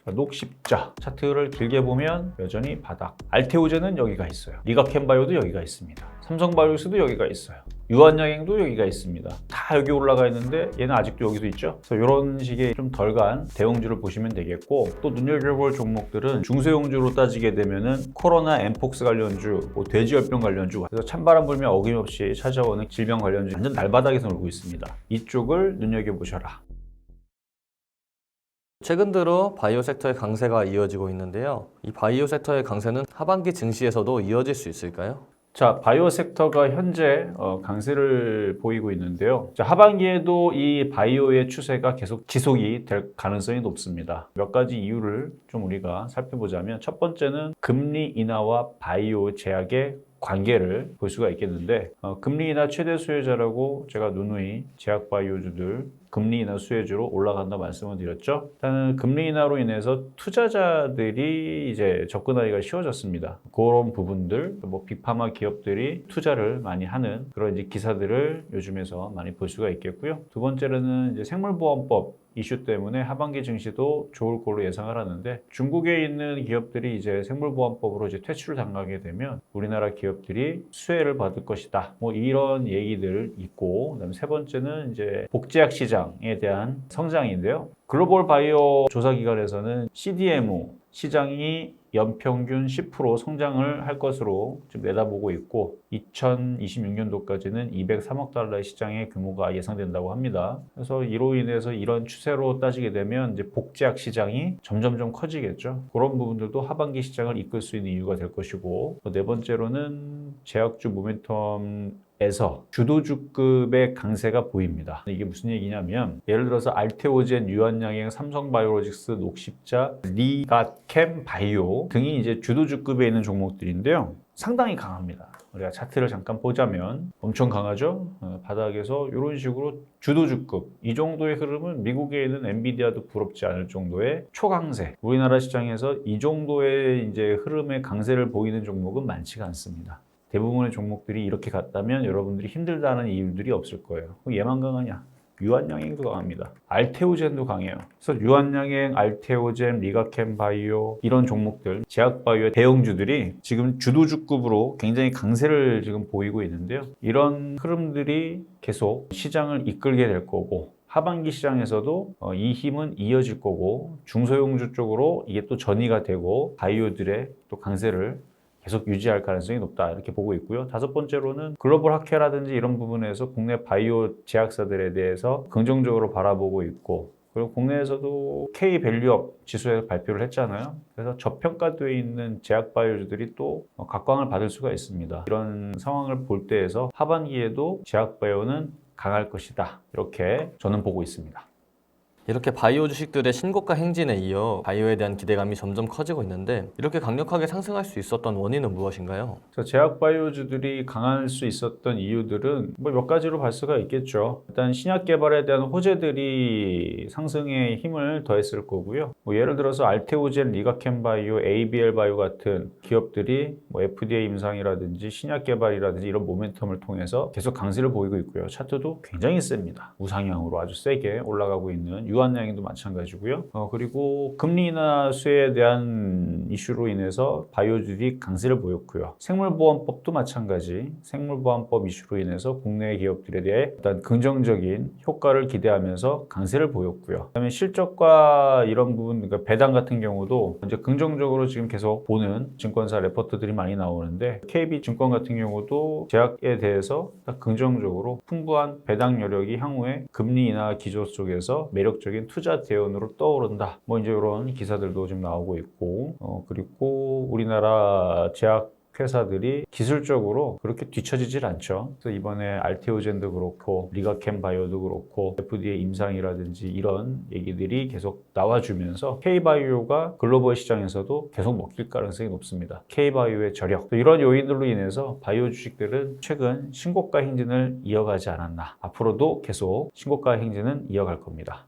녹십자 차트를 길게 보면 여전히 바닥. 알테오젠은 여기가 있어요. 리가캠바이오도 여기가 있습니다. 삼성바이오스도 여기가 있어요. 유한양행도 여기가 있습니다. 다 여기 올라가 있는데 얘는 아직도 여기도 있죠. 그래서 이런 식의 좀 덜 간 대형주를 보시면 되겠고, 또 눈여겨볼 종목들은 중소형주로 따지게 되면은 코로나 엠폭스 관련주, 뭐 돼지열병 관련주, 그래서 찬바람 불면 어김없이 찾아오는 질병 관련주 완전 날바닥에서 놀고 있습니다. 이쪽을 눈여겨보셔라. 최근 들어 바이오 섹터의 강세가 이어지고 있는데요. 이 바이오 섹터의 강세는 하반기 증시에서도 이어질 수 있을까요? 자, 바이오 섹터가 현재 강세를 보이고 있는데요. 자, 하반기에도 이 바이오의 추세가 계속 지속이 될 가능성이 높습니다. 몇 가지 이유를 좀 우리가 살펴보자면, 첫 번째는 금리 인하와 바이오 제약의 관계를 볼 수가 있겠는데, 금리 인하 최대 수혜자라고 제가 누누이 제약 바이오주들 금리 인하 수혜주로 올라간다 말씀을 드렸죠. 일단은 금리 인하로 인해서 투자자들이 이제 접근하기가 쉬워졌습니다. 그런 부분들, 뭐 빅파마 기업들이 투자를 많이 하는 그런 이제 기사들을 요즘에서 많이 볼 수가 있겠고요. 두 번째로는 이제 생물보험법 이슈 때문에 하반기 증시도 좋을 걸로 예상을 하는데, 중국에 있는 기업들이 이제 생물보험법으로 이제 퇴출을 당하게 되면 우리나라 기업들이 수혜를 받을 것이다. 뭐 이런 얘기들 있고, 그다음에 세 번째는 이제 복제약 시장에 대한 성장인데요. 글로벌 바이오 조사기관에서는 CDMO 시장이 연평균 10% 성장을 할 것으로 지금 내다보고 있고, 2026년도까지는 203억 달러의 시장의 규모가 예상된다고 합니다. 그래서 이로 인해서 이런 추세로 따지게 되면 이제 복제약 시장이 점점점 커지겠죠. 그런 부분들도 하반기 시장을 이끌 수 있는 이유가 될 것이고, 네 번째로는 제약주 모멘텀에서 주도주급의 강세가 보입니다. 이게 무슨 얘기냐면, 예를 들어서 알테오젠, 유한양행, 삼성바이오로직스, 녹십자, 리가캠바이오 등이 이제 주도주급에 있는 종목들인데요. 상당히 강합니다. 우리가 차트를 잠깐 보자면 엄청 강하죠? 바닥에서 이런 식으로 주도주급, 이 정도의 흐름은 미국에 있는 엔비디아도 부럽지 않을 정도의 초강세. 우리나라 시장에서 이 정도의 이제 흐름의 강세를 보이는 종목은 많지가 않습니다. 대부분의 종목들이 이렇게 갔다면 여러분들이 힘들다는 이유들이 없을 거예요. 그럼 얘만 강하냐? 유한양행도 강합니다. 알테오젠도 강해요. 그래서 유한양행, 알테오젠, 리가캠바이오 이런 종목들, 제약바이오의 대형주들이 지금 주도주급으로 굉장히 강세를 지금 보이고 있는데요. 이런 흐름들이 계속 시장을 이끌게 될 거고, 하반기 시장에서도 이 힘은 이어질 거고, 중소형주 쪽으로 이게 또 전이가 되고 바이오들의 또 강세를 계속 유지할 가능성이 높다, 이렇게 보고 있고요. 다섯 번째로는 글로벌 학회라든지 이런 부분에서 국내 바이오 제약사들에 대해서 긍정적으로 바라보고 있고, 그리고 국내에서도 K밸류업 지수에 발표를 했잖아요. 그래서 저평가되어 있는 제약 바이오주들이 또 각광을 받을 수가 있습니다. 이런 상황을 볼 때에서 하반기에도 제약 바이오는 강할 것이다, 이렇게 저는 보고 있습니다. 이렇게 바이오 주식들의 신고가 행진에 이어 바이오에 대한 기대감이 점점 커지고 있는데, 이렇게 강력하게 상승할 수 있었던 원인은 무엇인가요? 제약 바이오주들이 강할 수 있었던 이유들은 뭐 몇 가지로 볼 수가 있겠죠. 일단 신약 개발에 대한 호재들이 상승에 힘을 더했을 거고요. 뭐 예를 들어서 알테오젠, 리가캠바이오, ABL 바이오 같은 기업들이 뭐 FDA 임상이라든지 신약 개발이라든지 이런 모멘텀을 통해서 계속 강세를 보이고 있고요. 차트도 굉장히 셉니다. 우상향으로 아주 세게 올라가고 있는 유한양행도 마찬가지고요. 그리고 금리 인하 수혜에 대한 이슈로 인해서 바이오주들이 강세를 보였고요. 생물보험법도 마찬가지. 생물보험법 이슈로 인해서 국내 기업들에 대해 일단 긍정적인 효과를 기대하면서 강세를 보였고요. 그다음에 실적과 이런 부분, 그러니까 배당 같은 경우도 이제 긍정적으로 지금 계속 보는 증권사 레포트들이 많이 나오는데, KB증권 같은 경우도 제약에 대해서 딱 긍정적으로 풍부한 배당 여력이 향후에 금리 인하 기조 속에서 매력적인 투자 대원으로 떠오른다. 뭐 이제 이런 기사들도 지금 나오고 있고, 그리고 우리나라 제약 회사들이 기술적으로 그렇게 뒤처지질 않죠. 그래서 이번에 알테오젠도 그렇고 리가캠바이오도 그렇고 FDA 임상이라든지 이런 얘기들이 계속 나와주면서 K바이오가 글로벌 시장에서도 계속 먹힐 가능성이 높습니다. K바이오의 저력, 이런 요인들로 인해서 바이오 주식들은 최근 신고가 행진을 이어가지 않았나. 앞으로도 계속 신고가 행진은 이어갈 겁니다.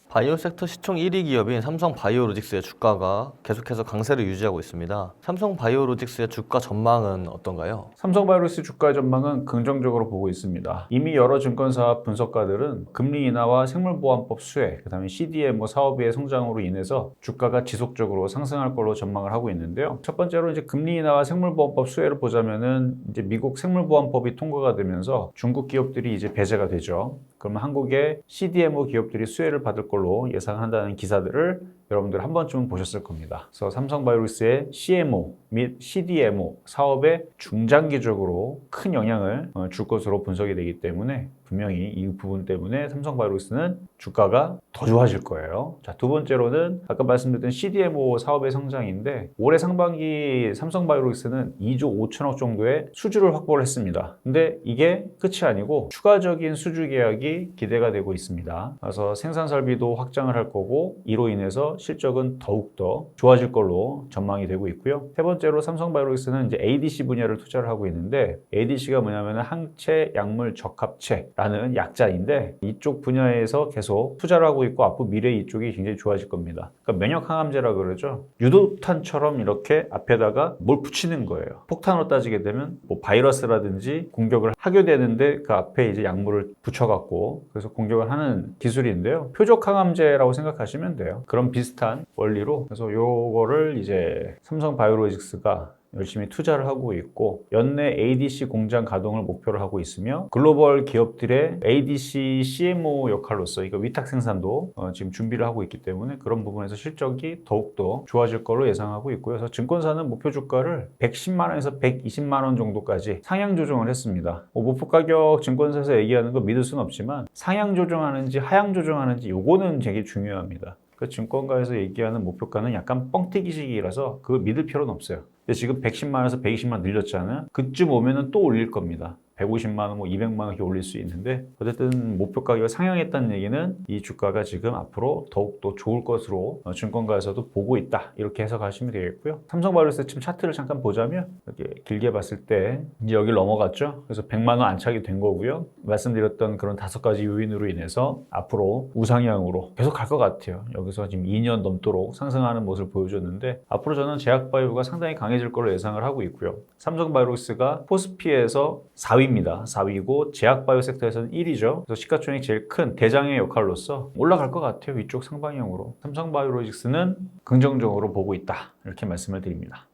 바이오 섹터 시총 1위 기업인 삼성 바이오로직스의 주가가 계속해서 강세를 유지하고 있습니다. 삼성 바이오로직스의 주가 전망은 어떤가요? 삼성바이오로스 주가 전망은 긍정적으로 보고 있습니다. 이미 여러 증권사 분석가들은 금리 인하와 생물보안법 수혜, 그다음에 CDMO 사업의 성장으로 인해서 주가가 지속적으로 상승할 걸로 전망을 하고 있는데요. 첫 번째로 이제 금리 인하와 생물보안법 수혜를 보자면은 이제 미국 생물보안법이 통과가 되면서 중국 기업들이 이제 배제가 되죠. 그러면 한국의 CDMO 기업들이 수혜를 받을 걸로 예상한다는 기사들을 여러분들 한 번쯤은 보셨을 겁니다. 그래서 삼성바이오로스의 CMO 및 CDMO 사업에 중장기적으로 큰 영향을 줄 것으로 분석이 되기 때문에 분명히 이 부분 때문에 삼성바이오로스는 주가가 더 좋아질 거예요. 자, 두 번째로는 아까 말씀드렸던 CDMO 사업의 성장인데 올해 상반기 삼성바이오로스는 2조 5천억 정도의 수주를 확보를 했습니다. 근데 이게 끝이 아니고 추가적인 수주 계약이 기대가 되고 있습니다. 그래서 생산 설비도 확장을 할 거고 이로 인해서 실적은 더욱더 좋아질 걸로 전망이 되고 있고요. 세 번째로 삼성바이오로스는 이제 ADC 분야를 투자를 하고 있는데 ADC가 뭐냐면 항체 약물 적합체라는 약자인데 이쪽 분야에서 계속 투자를 하고 있고 앞으로 미래 이쪽이 굉장히 좋아질 겁니다. 그러니까 면역 항암제라 그러죠. 유도탄처럼 이렇게 앞에다가 뭘 붙이는 거예요. 폭탄으로 따지게 되면 뭐 바이러스라든지 공격을 하게 되는데 그 앞에 이제 약물을 붙여갖고 그래서 공격을 하는 기술인데요. 표적 항암제라고 생각하시면 돼요. 그런 비슷한 원리로 그래서 요거를 이제 삼성바이오로직스가 열심히 투자를 하고 있고 연내 ADC 공장 가동을 목표로 하고 있으며 글로벌 기업들의 ADC CMO 역할로서 이거 위탁 생산도 지금 준비를 하고 있기 때문에 그런 부분에서 실적이 더욱더 좋아질 걸로 예상하고 있고요. 그래서 증권사는 목표 주가를 110만 원에서 120만 원 정도까지 상향 조정을 했습니다. 목표 가격 증권사에서 얘기하는 거 믿을 수는 없지만 상향 조정하는지 하향 조정하는지 요거는 되게 중요합니다. 그 증권가에서 얘기하는 목표가는 약간 뻥튀기식이라서 그걸 믿을 필요는 없어요. 근데 지금 110만 원에서 120만 원 늘렸잖아요. 그쯤 오면은 또 올릴 겁니다. 150만 원, 뭐 200만 원 이렇게 올릴 수 있는데 어쨌든 목표 가격을 상향했다는 얘기는 이 주가가 지금 앞으로 더욱더 좋을 것으로 증권가에서도 보고 있다. 이렇게 해석하시면 되겠고요. 삼성바이오로스 지금 차트를 잠깐 보자면 이렇게 길게 봤을 때 이제 여기를 넘어갔죠. 그래서 100만 원 안착이 된 거고요. 말씀드렸던 그런 5가지 요인으로 인해서 앞으로 우상향으로 계속 갈 것 같아요. 여기서 지금 2년 넘도록 상승하는 모습을 보여줬는데 앞으로 저는 제약바이오가 상당히 강해질 걸로 예상을 하고 있고요. 삼성바이오로스가 코스피에서 4위입니다. 4위고 제약바이오 섹터에서는 1위죠. 그래서 시가총액 제일 큰 대장의 역할로서 올라갈 것 같아요. 위쪽 상방향으로. 삼성바이오로직스는 긍정적으로 보고 있다. 이렇게 말씀을 드립니다.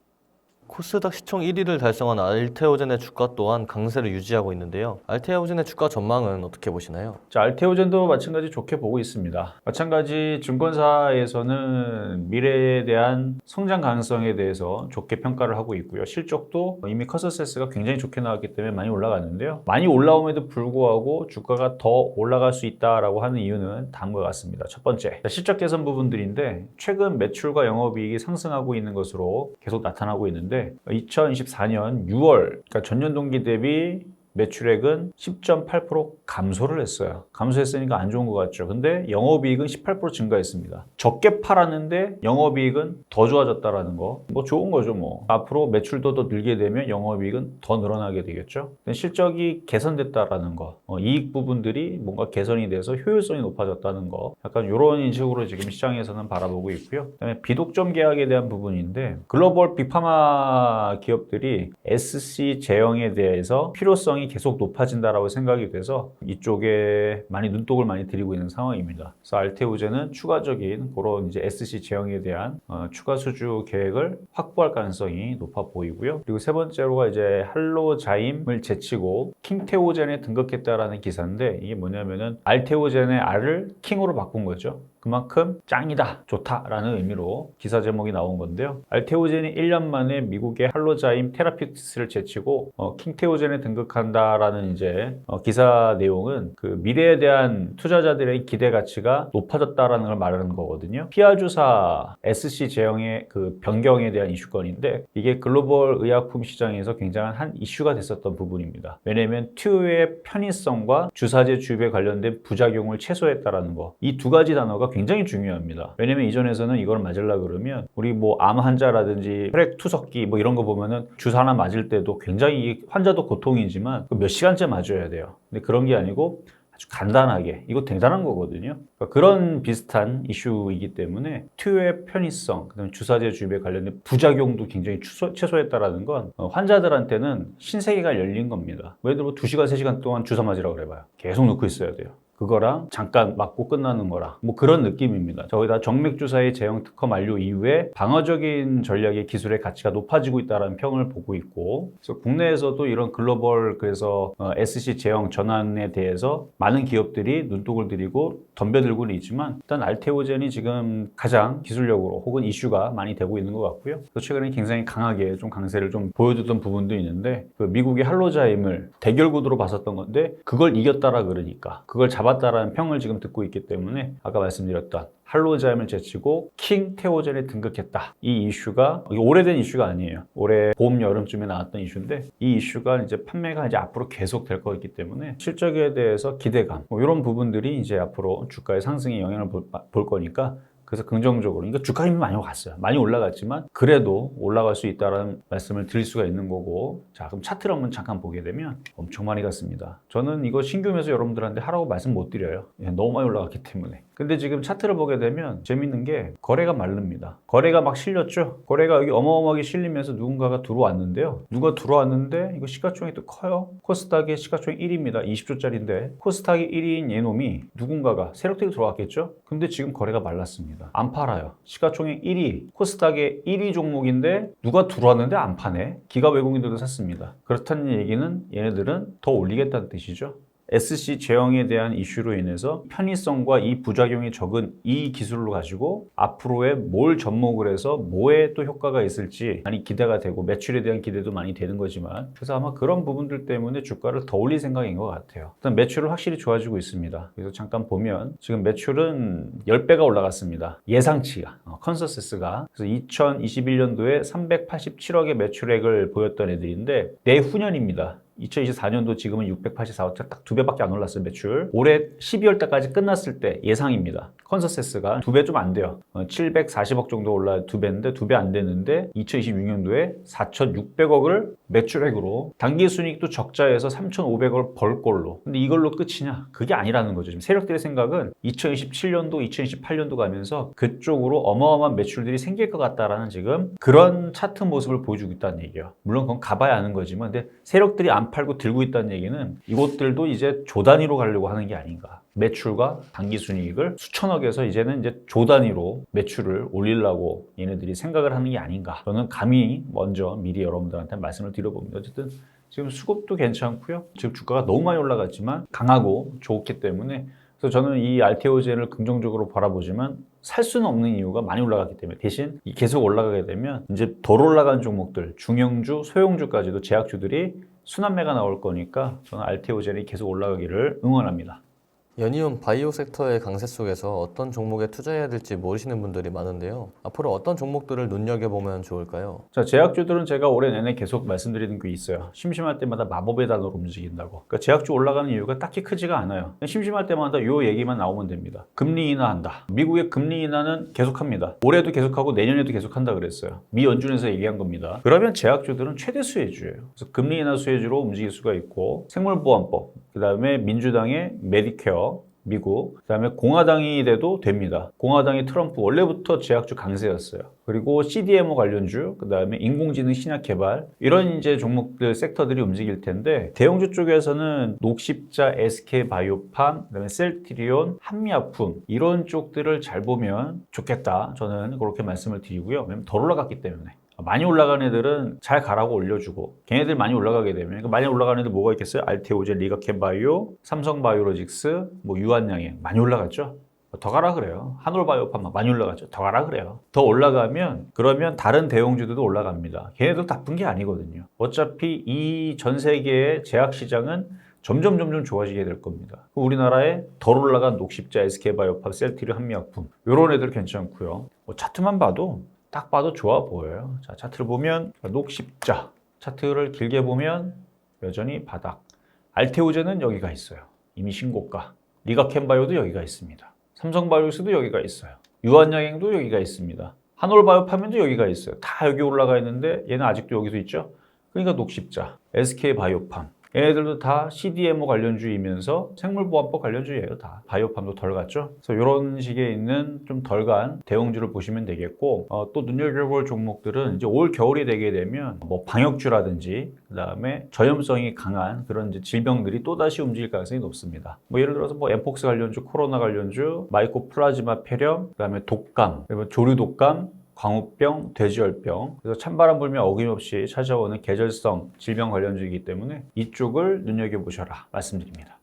코스닥 시총 1위를 달성한 알테오젠의 주가 또한 강세를 유지하고 있는데요. 알테오젠의 주가 전망은 어떻게 보시나요? 자, 알테오젠도 마찬가지 좋게 보고 있습니다. 마찬가지 증권사에서는 미래에 대한 성장 가능성에 대해서 좋게 평가를 하고 있고요. 실적도 이미 커서세스가 굉장히 좋게 나왔기 때문에 많이 올라갔는데요. 많이 올라옴에도 불구하고 주가가 더 올라갈 수 있다라고 하는 이유는 다음과 같습니다. 첫 번째, 실적 개선 부분들인데 최근 매출과 영업이익이 상승하고 있는 것으로 계속 나타나고 있는데 2024년 6월, 그러니까 전년 동기 대비 매출액은 10.8% 감소를 했어요. 감소했으니까 안 좋은 것 같죠. 근데 영업이익은 18% 증가했습니다. 적게 팔았는데 영업이익은 더 좋아졌다라는 거. 뭐 좋은 거죠, 뭐. 앞으로 매출도 더 늘게 되면 영업이익은 더 늘어나게 되겠죠. 실적이 개선됐다라는 거. 이익 부분들이 뭔가 개선이 돼서 효율성이 높아졌다는 거. 약간 이런 인식으로 지금 시장에서는 바라보고 있고요. 그다음에 비독점 계약에 대한 부분인데 글로벌 빅파마 기업들이 SC 제형에 대해서 필요성이 계속 높아진다라고 생각이 돼서 이쪽에 많이 눈독을 많이 들이고 있는 상황입니다. 그래서 알테오젠은 추가적인 그런 이제 SC 제형에 대한 추가 수주 계획을 확보할 가능성이 높아 보이고요. 그리고 세 번째로가 이제 할로자임을 제치고 킹테오젠에 등극했다라는 기사인데 이게 뭐냐면은 알테오젠의 R을 킹으로 바꾼 거죠. 그만큼 짱이다, 좋다라는 의미로 기사 제목이 나온 건데요. 알테오젠이 1년 만에 미국의 할로자임 테라피틱스를 제치고 킹테오젠에 등극한다라는 이제 기사 내용은 그 미래에 대한 투자자들의 기대 가치가 높아졌다라는 걸 말하는 거거든요. 피하 주사 SC 제형의 그 변경에 대한 이슈건인데 이게 글로벌 의약품 시장에서 굉장한 한 이슈가 됐었던 부분입니다. 왜냐하면 투여의 편의성과 주사제 주입에 관련된 부작용을 최소했다라는 거. 이 두 가지 단어가 굉장히 중요합니다. 왜냐면 이전에서는 이걸 맞으려고 그러면 우리 뭐 암 환자라든지 혈액 투석기 뭐 이런 거 보면은 주사 하나 맞을 때도 굉장히 환자도 고통이지만 몇 시간째 맞아야 돼요. 근데 그런 게 아니고 아주 간단하게 이거 대단한 거거든요. 그러니까 그런 비슷한 이슈이기 때문에 투여의 편의성, 그다음에 주사제 주입에 관련된 부작용도 굉장히 최소했다라는 건 환자들한테는 신세계가 열린 겁니다. 예를 들어 2시간, 3시간 동안 주사 맞으라고 그래봐요. 계속 놓고 있어야 돼요. 그거랑 잠깐 맞고 끝나는 거랑 뭐 그런 느낌입니다. 저기다 정맥주사의 제형 특허 만료 이후에 방어적인 전략의 기술의 가치가 높아지고 있다는 평을 보고 있고, 그래서 국내에서도 이런 글로벌 그래서 SC 제형 전환에 대해서 많은 기업들이 눈독을 들이고 덤벼들고는 있지만 일단 알테오젠이 지금 가장 기술력으로 혹은 이슈가 많이 되고 있는 것 같고요. 그래서 최근에 굉장히 강하게 좀 강세를 좀 보여줬던 부분도 있는데, 그 미국의 할로자임을 대결구도로 봤었던 건데 그걸 이겼다라 그러니까 그걸 잡았다라는 평을 지금 듣고 있기 때문에 아까 말씀드렸던 할로자임을 제치고 킹 테오젠에 등극했다. 이 이슈가 오래된 이슈가 아니에요. 올해 봄 여름쯤에 나왔던 이슈인데 이 이슈가 이제 판매가 이제 앞으로 계속 될 거기 때문에 실적에 대해서 기대감 이런 부분들이 이제 앞으로 주가의 상승에 영향을 볼 거니까. 그래서 긍정적으로, 그러니까 주가 힘이 많이 왔어요. 많이 올라갔지만 그래도 올라갈 수 있다는 말씀을 드릴 수가 있는 거고, 자 그럼 차트를 한번 잠깐 보게 되면 엄청 많이 갔습니다. 저는 이거 신규 매수 여러분들한테 하라고 말씀 못 드려요. 너무 많이 올라갔기 때문에. 근데 지금 차트를 보게 되면 재밌는 게 거래가 마릅니다. 거래가 막 실렸죠. 거래가 여기 어마어마하게 실리면서 누군가가 들어왔는데요. 누가 들어왔는데 이거 시가총액이 또 커요. 코스닥의 시가총액 1위입니다. 20조짜리인데 코스닥이 1위인 얘놈이 누군가가 세력들이 들어왔겠죠. 근데 지금 거래가 말랐습니다. 안 팔아요. 시가총액 1위, 코스닥의 1위 종목인데 누가 들어왔는데 안 파네. 기가 외국인들도 샀습니다. 그렇다는 얘기는 얘네들은 더 올리겠다는 뜻이죠. SC 제형에 대한 이슈로 인해서 편의성과 이 부작용이 적은 이 기술을 가지고 앞으로의 뭘 접목을 해서 뭐에 또 효과가 있을지 많이 기대가 되고 매출에 대한 기대도 많이 되는 거지만, 그래서 아마 그런 부분들 때문에 주가를 더 올릴 생각인 것 같아요. 일단 매출은 확실히 좋아지고 있습니다. 그래서 잠깐 보면 지금 매출은 10배가 올라갔습니다. 예상치가, 컨센서스가. 그래서 2021년도에 387억의 매출액을 보였던 애들인데 내후년입니다. 2024년도 지금은 684억, 딱 2배밖에 안 올랐어요, 매출. 올해 12월 달까지 끝났을 때 예상입니다. 컨센서스가 2배 좀 안 돼요. 740억 정도 올라 2배인데 2배 안 되는데 2026년도에 4,600억을 매출액으로 당기순이익도 적자에서 3,500억을 벌 걸로. 근데 이걸로 끝이냐? 그게 아니라는 거죠. 지금 세력들의 생각은 2027년도, 2028년도 가면서 그쪽으로 어마어마한 매출들이 생길 것 같다라는 지금 그런 차트 모습을 보여주고 있다는 얘기예요. 물론 그건 가봐야 아는 거지만, 근데 세력들이 안 팔고 들고 있다는 얘기는 이것들도 이제 조 단위로 가려고 하는 게 아닌가. 매출과 당기순이익을 수천억에서 이제는 이제 조 단위로 매출을 올리려고 얘네들이 생각을 하는 게 아닌가. 저는 감히 먼저 미리 여러분들한테 말씀을 드려봅니다. 어쨌든 지금 수급도 괜찮고요. 지금 주가가 너무 많이 올라갔지만 강하고 좋기 때문에, 그래서 저는 이 알테오젠을 긍정적으로 바라보지만 살 수는 없는 이유가 많이 올라갔기 때문에, 대신 계속 올라가게 되면 이제 덜 올라간 종목들, 중형주, 소형주까지도 제약주들이 순환매가 나올 거니까 저는 알테오젠이 계속 올라가기를 응원합니다. 연이은 바이오 섹터의 강세 속에서 어떤 종목에 투자해야 될지 모르시는 분들이 많은데요. 앞으로 어떤 종목들을 눈여겨보면 좋을까요? 자, 제약주들은 제가 올해 내내 계속 말씀드리는 게 있어요. 심심할 때마다 마법의 단어로 움직인다고. 그러니까 제약주 올라가는 이유가 딱히 크지가 않아요. 심심할 때마다 요 얘기만 나오면 됩니다. 금리 인하한다. 미국의 금리 인하는 계속합니다. 올해도 계속하고 내년에도 계속한다 그랬어요. 미 연준에서 얘기한 겁니다. 그러면 제약주들은 최대 수혜주예요. 그래서 금리 인하 수혜주로 움직일 수가 있고, 생물보안법, 그 다음에 민주당의 메디케어, 미국, 그 다음에 공화당이 돼도 됩니다. 공화당이 트럼프 원래부터 제약주 강세였어요. 그리고 CDMO 관련주, 그 다음에 인공지능 신약 개발, 이런 이제 종목들, 섹터들이 움직일 텐데, 대형주 쪽에서는 녹십자, SK바이오팜, 그 다음에 셀트리온, 한미약품, 이런 쪽들을 잘 보면 좋겠다. 저는 그렇게 말씀을 드리고요. 왜냐면 덜 올라갔기 때문에. 많이 올라간 애들은 잘 가라고 올려주고, 걔네들 많이 올라가게 되면, 그러니까 많이 올라간 애들 뭐가 있겠어요? 알테오젠, 리가캠바이오, 삼성바이오로직스, 뭐 유한양행 많이 올라갔죠? 더 가라 그래요. 한올바이오팜 많이 올라갔죠? 더 가라 그래요. 더 올라가면 그러면 다른 대형주들도 올라갑니다. 걔네들 나쁜 게 아니거든요. 어차피 이 전 세계의 제약 시장은 점점 좋아지게 될 겁니다. 우리나라에 덜 올라간 녹십자, SK바이오팜, 셀트리온, 한미약품, 이런 애들 괜찮고요. 차트만 봐도 딱 봐도 좋아 보여요. 자, 차트를 보면 녹십자, 차트를 길게 보면 여전히 바닥. 알테오젠은 여기가 있어요. 이미 신고가. 리가캠바이오도 여기가 있습니다. 삼성바이오스도 여기가 있어요. 유한양행도 여기가 있습니다. 한올바이오팜도 여기가 있어요. 다 여기 올라가 있는데 얘는 아직도 여기도 있죠. 그러니까 녹십자, SK바이오팜, 얘네들도 다 CDMO 관련주이면서 생물보안법 관련주예요. 다 바이오팜도 덜 갔죠. 그래서 이런 식의 있는 좀 덜 간 대형주를 보시면 되겠고, 또 눈여겨볼 종목들은 이제 올 겨울이 되게 되면 뭐 방역주라든지 그다음에 전염성이 강한 그런 이제 질병들이 또다시 움직일 가능성이 높습니다. 뭐 예를 들어서 뭐 엠폭스 관련주, 코로나 관련주, 마이코플라즈마 폐렴, 그다음에 독감, 그리고 조류 독감, 광우병, 돼지열병. 그래서 찬바람 불면 어김없이 찾아오는 계절성 질병 관련주이기 때문에 이쪽을 눈여겨보셔라 말씀드립니다.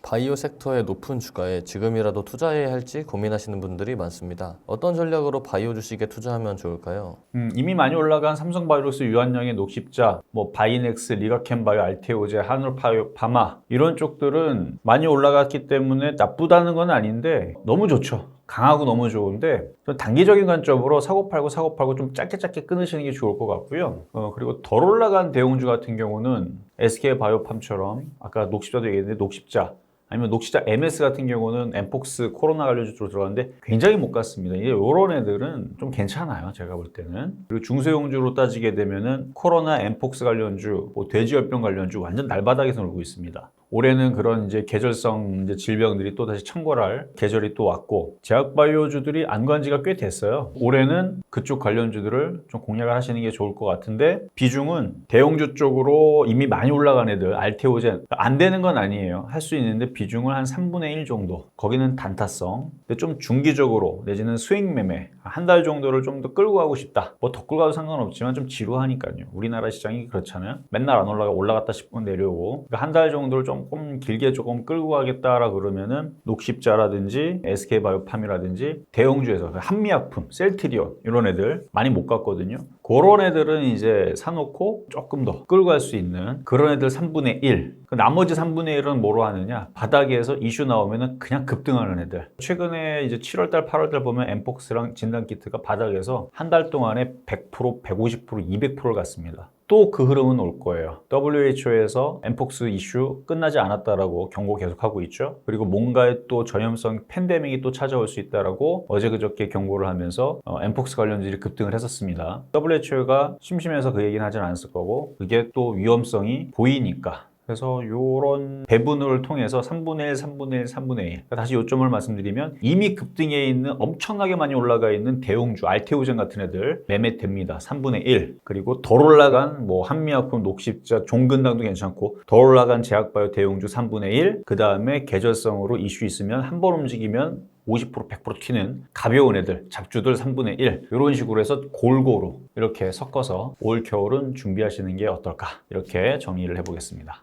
바이오 섹터의 높은 주가에 지금이라도 투자해야 할지 고민하시는 분들이 많습니다. 어떤 전략으로 바이오 주식에 투자하면 좋을까요? 이미 많이 올라간 삼성바이오로스, 유한양의 녹십자, 뭐 바이넥스, 리가켄바이오, 알테오제, 한울바이오, 파마 이런 쪽들은 많이 올라갔기 때문에 나쁘다는 건 아닌데 너무 좋죠. 강하고 너무 좋은데 좀 단기적인 관점으로 사고 팔고 좀 짧게 끊으시는 게 좋을 것 같고요. 그리고 덜 올라간 대형주 같은 경우는 SK바이오팜처럼 아까 녹십자도 얘기했는데 녹십자 아니면 녹십자 MS 같은 경우는 엠폭스 코로나 관련주 쪽으로 들어갔는데 굉장히 못 갔습니다. 이제 이런 애들은 좀 괜찮아요. 제가 볼 때는. 그리고 중소형주로 따지게 되면은 코로나 엠폭스 관련주, 뭐 돼지열병 관련주 완전 날바닥에서 놀고 있습니다. 올해는 그런 이제 계절성 이제 질병들이 또 다시 창궐할 계절이 또 왔고 제약바이오주들이 안 간 지가 꽤 됐어요. 올해는 그쪽 관련주들을 좀 공략을 하시는 게 좋을 것 같은데 비중은 대형주 쪽으로 이미 많이 올라간 애들 알테오젠 안 되는 건 아니에요. 할 수 있는데 비중을 한 3분의 1 정도. 거기는 단타성. 근데 좀 중기적으로 내지는 수익 매매 한 달 정도를 좀 더 끌고 가고 싶다. 뭐 더 끌고 가도 상관없지만 좀 지루하니까요. 우리나라 시장이 그렇잖아요. 맨날 안 올라갔다 싶으면 내려오고 그러니까 한 달 정도를 조금 길게 조금 끌고 가겠다라 그러면은 녹십자라든지 SK바이오팜이라든지 대형주에서 한미약품, 셀트리온 이런 애들 많이 못 갔거든요. 그런 애들은 이제 사놓고 조금 더 끌고 갈 수 있는 그런 애들 3분의 1. 그 나머지 3분의 1은 뭐로 하느냐? 바닥에서 이슈 나오면은 그냥 급등하는 애들. 최근에 이제 7월달, 8월달 보면 엠폭스랑 진단키트가 바닥에서 한 달 동안에 100%, 150%, 200%를 갔습니다. 또 그 흐름은 올 거예요. WHO에서 엠폭스 이슈 끝나지 않았다라고 경고 계속하고 있죠. 그리고 뭔가의 또 전염성 팬데믹이 또 찾아올 수 있다라고 어제 그저께 경고를 하면서 엠폭스 관련주들이 급등을 했었습니다. WHO가 심심해서 그 얘기는 하진 않았을 거고 그게 또 위험성이 보이니까 그래서 이런 배분을 통해서 3분의 1, 3분의 1, 3분의 1 다시 요점을 말씀드리면 이미 급등해 있는 엄청나게 많이 올라가 있는 대형주 알테오젠 같은 애들 매매됩니다. 3분의 1 그리고 덜 올라간 뭐 한미약품, 녹십자, 종근당도 괜찮고 덜 올라간 제약바이오 대형주 3분의 1 그 다음에 계절성으로 이슈 있으면 한 번 움직이면 50%, 100% 튀는 가벼운 애들, 잡주들 3분의 1 이런 식으로 해서 골고루 이렇게 섞어서 올 겨울은 준비하시는 게 어떨까 이렇게 정리를 해보겠습니다.